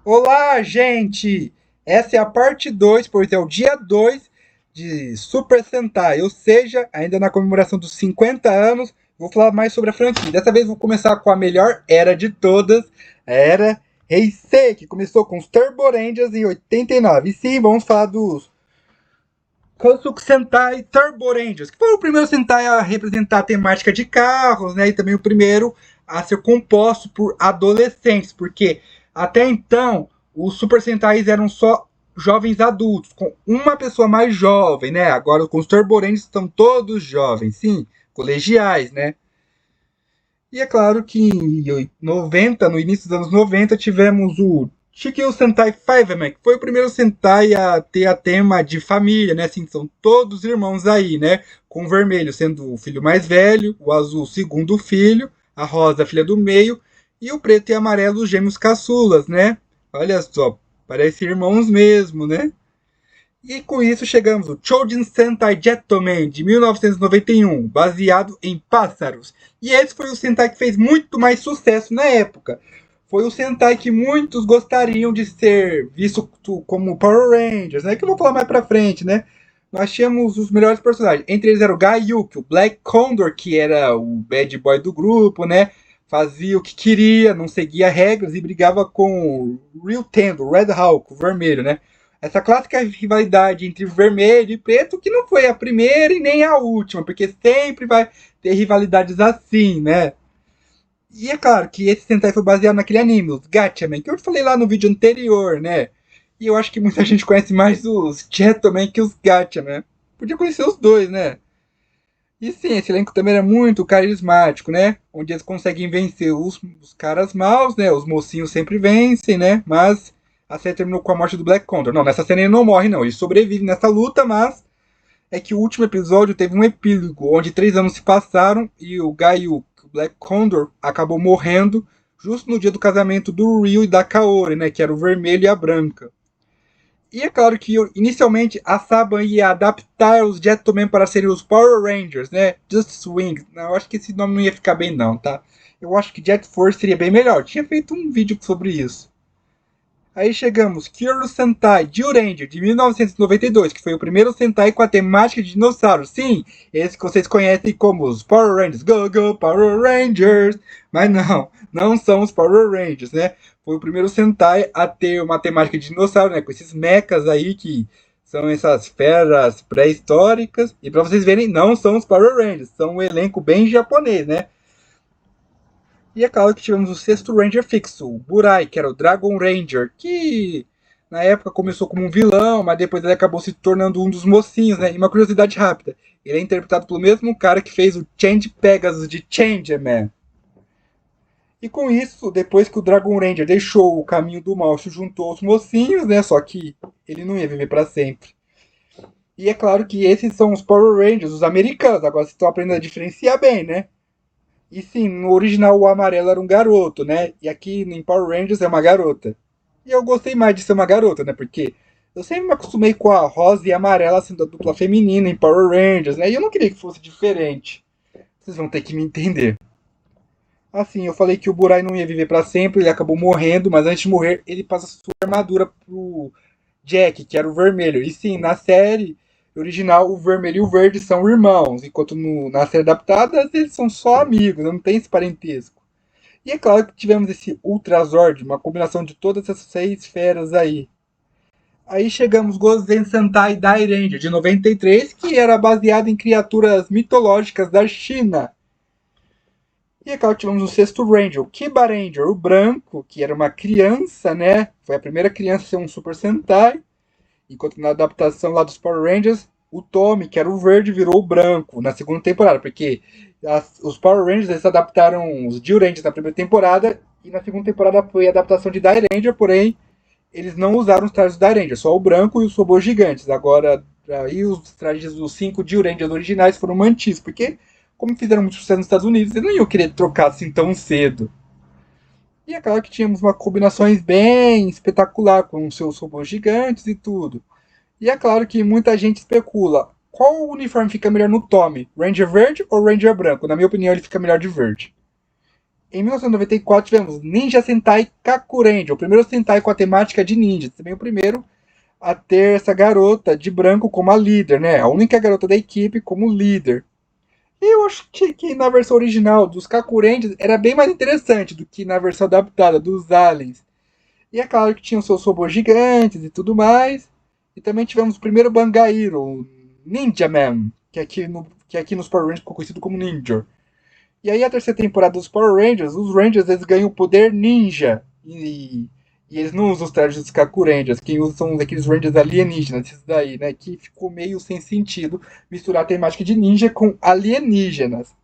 Olá, gente! Essa é a parte 2, pois é o dia 2 de Super Sentai, ou seja, ainda na comemoração dos 50 anos, vou falar mais sobre a franquia. Dessa vez vou começar com a melhor era de todas, a era Heisei, que começou com os Turbo Rangers em 89. E sim, vamos falar dos Kosuke Sentai Turbo Rangers, que foi o primeiro Sentai a representar a temática de carros, né? E também o primeiro a ser composto por adolescentes, porque até então os Super Sentais eram só jovens adultos, com uma pessoa mais jovem, né? Agora com os Turbo Rangers estão todos jovens, sim, colegiais, né? E é claro que em 90, no início dos anos 90, tivemos o Shikyu Sentai Fiveman, que foi o primeiro Sentai a ter a tema de família, né? Assim, são todos irmãos aí, né? Com o vermelho sendo o filho mais velho, o azul o segundo filho, a rosa a filha do meio, e o preto e amarelo os gêmeos caçulas, né? Olha só, parecem irmãos mesmo, né? E com isso chegamos ao Chojin Sentai Jetman de 1991, baseado em pássaros. E esse foi o Sentai que fez muito mais sucesso na época. Foi o Sentai que muitos gostariam de ser visto como Power Rangers, né? Que eu vou falar mais pra frente, né? Nós tínhamos os melhores personagens. Entre eles era o Gaiuki, o Black Condor, que era o bad boy do grupo, né? Fazia o que queria, não seguia regras e brigava com o Real Tendo, o Red Hawk, o vermelho, né? Essa clássica rivalidade entre vermelho e preto, que não foi a primeira e nem a última, porque sempre vai ter rivalidades assim, né? E é claro que esse Sentai foi baseado naquele anime, os Gatchaman, que eu falei lá no vídeo anterior, né? E eu acho que muita gente conhece mais os Gentleman que os Gatchaman. Podia conhecer os dois, né? E sim, esse elenco também era muito carismático, né? Onde eles conseguem vencer os caras maus, né? Os mocinhos sempre vencem, né? Mas a série terminou com a morte do Black Condor. Não, nessa cena ele não morre, não. Ele sobrevive nessa luta, mas é que o último episódio teve um epílogo, onde 3 anos se passaram e o Gaio, o Black Condor, acabou morrendo justo no dia do casamento do Ryu e da Kaori, né? Que era o vermelho e a branca. E é claro que inicialmente a Saban ia adaptar os Gentlemen para serem os Power Rangers, né? Justice Wings. Não, eu acho que esse nome não ia ficar bem, não, tá? Eu acho que Jet Force seria bem melhor. Eu tinha feito um vídeo sobre isso. Aí chegamos, Kyoto Sentai Zyuranger, de 1992, que foi o primeiro Sentai com a temática de dinossauros. Sim, esse que vocês conhecem como os Power Rangers. Go, go, Power Rangers! Mas não, não são os Power Rangers, né? Foi o primeiro Sentai a ter uma temática de dinossauro, né? Com esses mechas aí que são essas feras pré-históricas. E pra vocês verem, não são os Power Rangers, são um elenco bem japonês, né? E é claro que tivemos o sexto Ranger fixo, o Burai, que era o Dragon Ranger, que na época começou como um vilão, mas depois ele acabou se tornando um dos mocinhos, né? E uma curiosidade rápida, ele é interpretado pelo mesmo cara que fez o Change Pegasus de Changeman. E com isso, depois que o Dragon Ranger deixou o caminho do mal, se juntou aos mocinhos, né? Só que ele não ia viver para sempre. E é claro que esses são os Power Rangers, os americanos. Agora vocês estão aprendendo a diferenciar bem, né? E sim, no original o amarelo era um garoto, né? E aqui em Power Rangers é uma garota. E eu gostei mais de ser uma garota, né? Porque eu sempre me acostumei com a rosa e a amarela, assim, da dupla feminina em Power Rangers, né? E eu não queria que fosse diferente. Vocês vão ter que me entender. Assim, eu falei que o Burai não ia viver para sempre, ele acabou morrendo, mas antes de morrer, ele passa sua armadura pro Jack, que era o vermelho. E sim, na série original, o vermelho e o verde são irmãos, enquanto na série adaptada, eles são só amigos, não tem esse parentesco. E é claro que tivemos esse Ultrazord, uma combinação de todas essas 6 feras aí. Aí chegamos Gozen Sentai Dai Ranger, de 93, que era baseado em criaturas mitológicas da China. E é claro que tivemos o sexto Ranger, o Kiba Ranger, o branco, que era uma criança, né? Foi a primeira criança a ser um Super Sentai. Enquanto na adaptação lá dos Power Rangers, o Tommy, que era o verde, virou o branco na segunda temporada. Porque os Power Rangers eles adaptaram os Jill Rangers na primeira temporada. E na segunda temporada foi a adaptação de Dai Ranger, porém eles não usaram os trajes do Dai Ranger, só o branco e os robôs gigantes. Agora, aí os trajes dos 5 Jill Rangers originais foram mantidos, porque como fizeram muito sucesso nos Estados Unidos, eles não iam querer trocar assim tão cedo. E é claro que tínhamos uma combinações bem espetacular com os seus robôs gigantes e tudo. E é claro que muita gente especula qual uniforme fica melhor no Tommy, Ranger verde ou Ranger branco? Na minha opinião, ele fica melhor de verde. Em 1994 tivemos Ninja Sentai Kakuranger, o primeiro Sentai com a temática de ninja. Também o primeiro a ter essa garota de branco como a líder, né? A única garota da equipe como líder. E eu acho que na versão original dos Kakurengers era bem mais interessante do que na versão adaptada dos Aliens. E é claro que tinham seus robôs gigantes e tudo mais. E também tivemos o primeiro Bangairo, o Ninja Man, que aqui nos Power Rangers ficou conhecido como Ninja. E aí a terceira temporada dos Power Rangers, os Rangers eles ganham o poder ninja. E eles não usam os trajes dos Kaku Rangers, quem usa são aqueles Rangers alienígenas, esses daí, né? Que ficou meio sem sentido misturar a temática de ninja com alienígenas.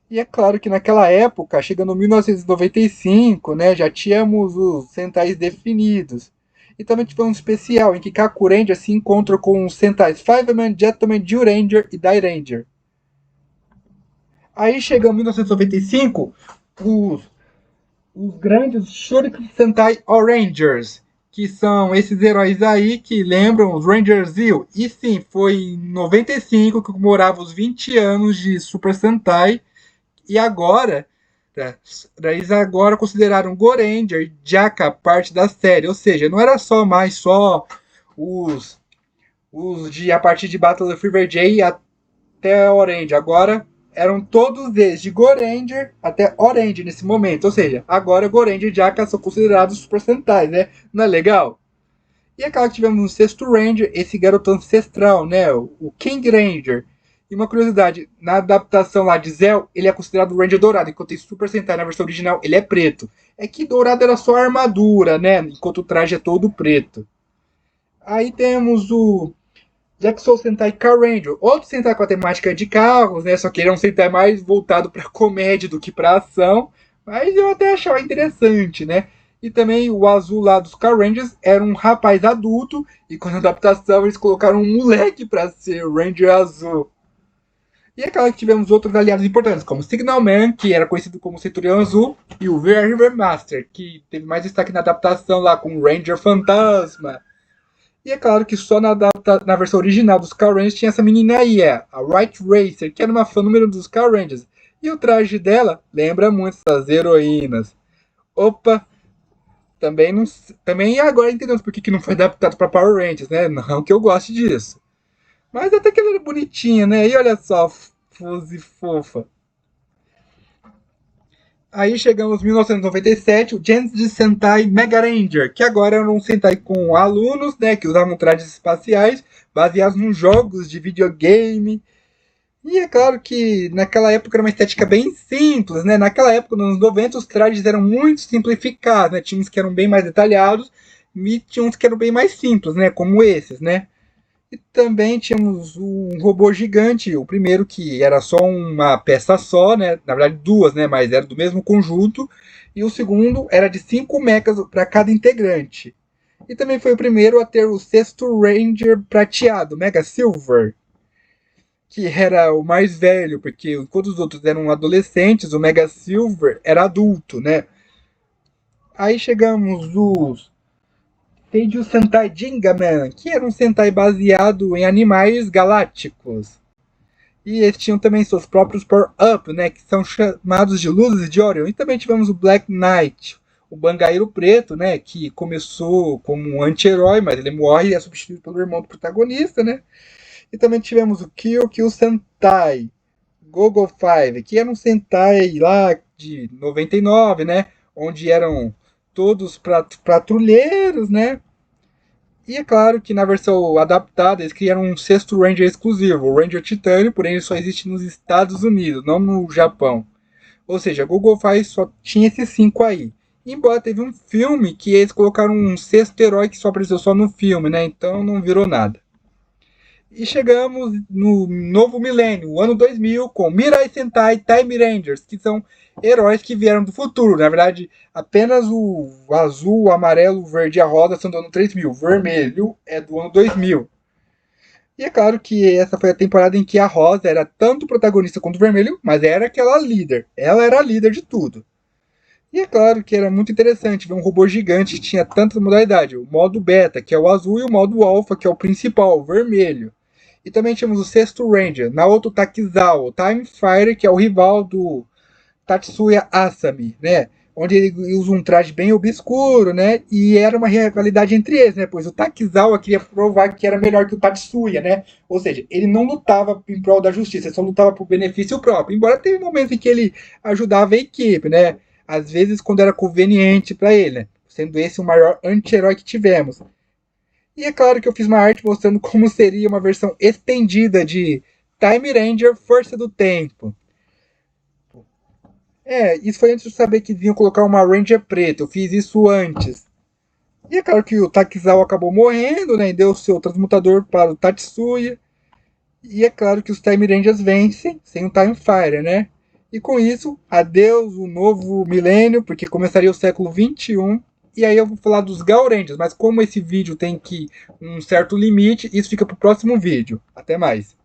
E é claro que naquela época, chegando em 1995, né, já tínhamos os Sentais definidos. E também tivemos um especial em que Kaku Ranger se encontra com os Sentais Fiveman, Jetman, Ranger e Ranger. Aí chegamos em 1995, os grandes Shuriken Sentai Orangers, que são esses heróis aí que lembram os Rangers Zeo. E sim, foi em 95 que comemorava os 20 anos de Super Sentai. E agora, eles agora consideraram Goranger e Jaka parte da série. Ou seja, não era só os de a partir de Battle of Fever J até Orange. Agora eram todos eles, de Goranger até Orange nesse momento. Ou seja, agora Goranger e Jaka são considerados Super Sentai, né? Não é legal? E é claro que tivemos no sexto Ranger, esse garoto ancestral, né? O King Ranger. E uma curiosidade, na adaptação lá de Zell, ele é considerado Ranger dourado, enquanto em Super Sentai, na versão original, ele é preto. É que dourado era só a armadura, né? Enquanto o traje é todo preto. Aí temos o Jackson Sentai Car Ranger, outro Sentai com a temática de carros, né? Só que ele é um Sentai mais voltado para comédia do que para ação. Mas eu até achava interessante, né? E também o azul lá dos Car Rangers era um rapaz adulto. E com a adaptação eles colocaram um moleque para ser Ranger azul. E é claro que tivemos outros aliados importantes, como Signal Man, que era conhecido como Centurião Azul, e o River Master, que teve mais destaque na adaptação lá com o Ranger Fantasma. E é claro que só na versão original dos Car Rangers tinha essa menina aí, a White Racer, que era uma fã número dos Car Rangers. E o traje dela lembra muito essas heroínas. Opa, também não, também agora entendemos por que não foi adaptado para Power Rangers, né? Não que eu goste disso. Mas até que ela era bonitinha, né? E olha só, Fuzzy fofa. Aí chegamos em 1997, o Gens de Sentai Mega Ranger, que agora era um Sentai com alunos, né, que usavam trajes espaciais, baseados nos jogos de videogame. E é claro que naquela época era uma estética bem simples, né? Naquela época, nos anos 90, os trajes eram muito simplificados, né? Tinha uns que eram bem mais detalhados e tinha uns que eram bem mais simples, né? Como esses, né? E também tínhamos um robô gigante, o primeiro que era só uma peça só, né? Na verdade duas, né? Mas era do mesmo conjunto. E o segundo era de 5 mechas para cada integrante. E também foi o primeiro a ter o sexto Ranger prateado, Mega Silver, que era o mais velho, porque enquanto os outros eram adolescentes, o Mega Silver era adulto, né? Aí chegamos os Seiju Sentai Gingaman, que era um Sentai baseado em animais galácticos. E eles tinham também seus próprios power-up, né, que são chamados de luzes de Orion. E também tivemos o Black Knight, o Bangairo Preto, né, que começou como um anti-herói, mas ele morre e é substituído pelo irmão do protagonista, né? E também tivemos o Kill Sentai, Gogo 5, que era um Sentai lá de 99, né? Onde eram todos patrulheiros, né? E é claro que na versão adaptada eles criaram um sexto Ranger exclusivo, o Ranger Titânio, porém ele só existe nos Estados Unidos, não no Japão. Ou seja, a Google Fi só tinha esses 5 aí. Embora teve um filme que eles colocaram um sexto herói que só apareceu só no filme, né? Então não virou nada. E chegamos no novo milênio, o ano 2000, com Mirai Sentai Time Rangers, que são heróis que vieram do futuro. Na verdade, apenas o azul, o amarelo, o verde e a rosa são do ano 3000. O vermelho é do ano 2000. E é claro que essa foi a temporada em que a rosa era tanto protagonista quanto o vermelho, mas era aquela líder. Ela era a líder de tudo. E é claro que era muito interessante ver um robô gigante que tinha tantas modalidades. O modo beta, que é o azul, e o modo alpha, que é o principal, o vermelho. E também tínhamos o sexto Ranger, Naoto Takizawa, o Time Fighter, que é o rival do Tatsuya Asami, né? Onde ele usa um traje bem obscuro, né? E era uma rivalidade entre eles, né? Pois o Takizawa queria provar que era melhor que o Tatsuya, né? Ou seja, ele não lutava em prol da justiça, ele só lutava por benefício próprio. Embora teve momentos em que ele ajudava a equipe, né? Às vezes quando era conveniente para ele, né? Sendo esse o maior anti-herói que tivemos. E é claro que eu fiz uma arte mostrando como seria uma versão estendida de Time Ranger Força do Tempo. Isso foi antes de saber que iam colocar uma Ranger preta. Eu fiz isso antes. E é claro que o Takizawa acabou morrendo, né? E deu o seu transmutador para o Tatsuya. E é claro que os Time Rangers vencem sem o Time Fire, né? E com isso, adeus o novo milênio, porque começaria o século 21. E aí eu vou falar dos Gal Rangers, mas como esse vídeo tem um certo limite, isso fica para o próximo vídeo. Até mais.